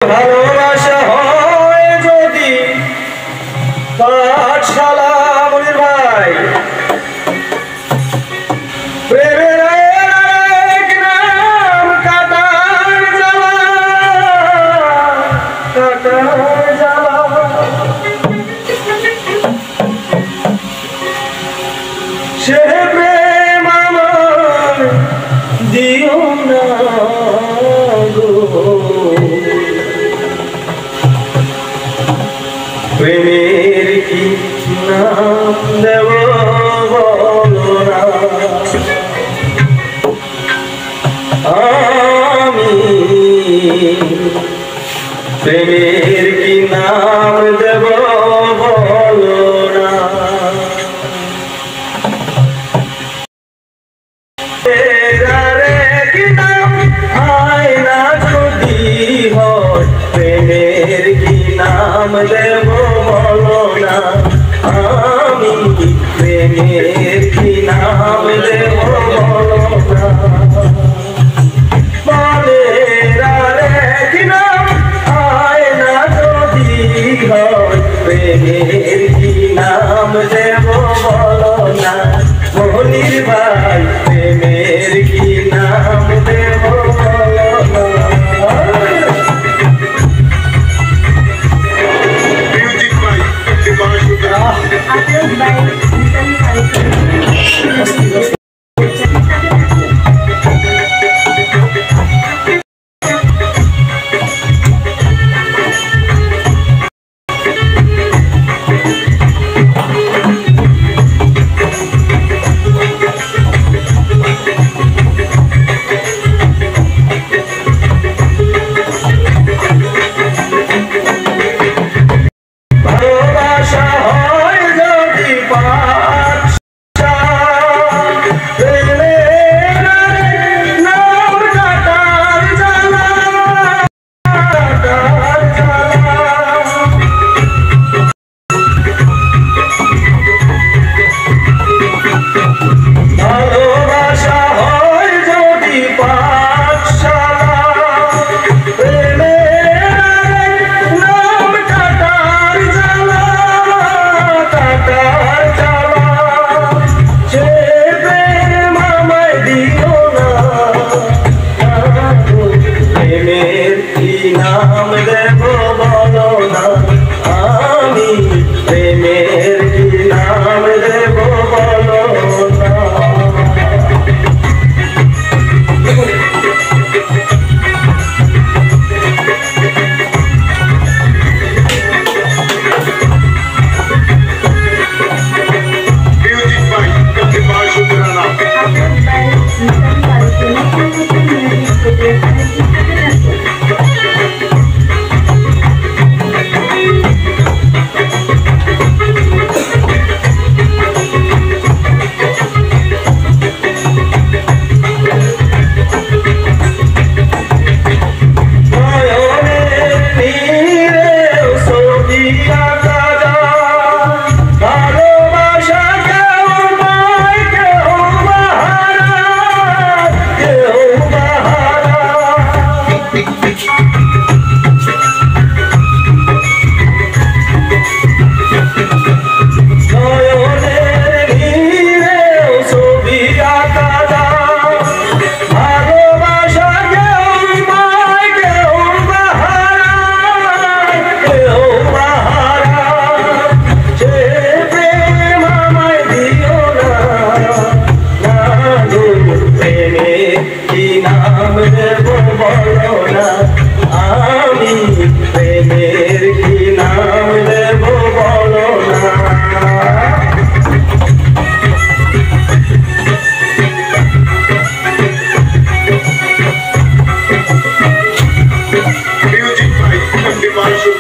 ভালোবাসা হয় যদি পাঠশালা মনির ভাই প্রেমের এক নাম কাটার জ্বালা সে প্রেম আমার দিও না গো প্রেমের কি নাম দেব বলো না আমি প্রেমের কি নাম দেব বলো না কি নাম হয় না যদি হয় প্রেমের কি নাম দেব বলো না আমি প্রেমের কি নাম দেব বলো না কি নাম হয় না যদি হয় প্রেমের কি নাম দেব বলো না মনির ভাই প্রেমের কি নাম দেব বলো না নাম দেব বলো না আমি প্রেমের কি নাম দেব বলো না নাম দেব বলো না আমি প্রেমের কি নাম দেব বলো না Music by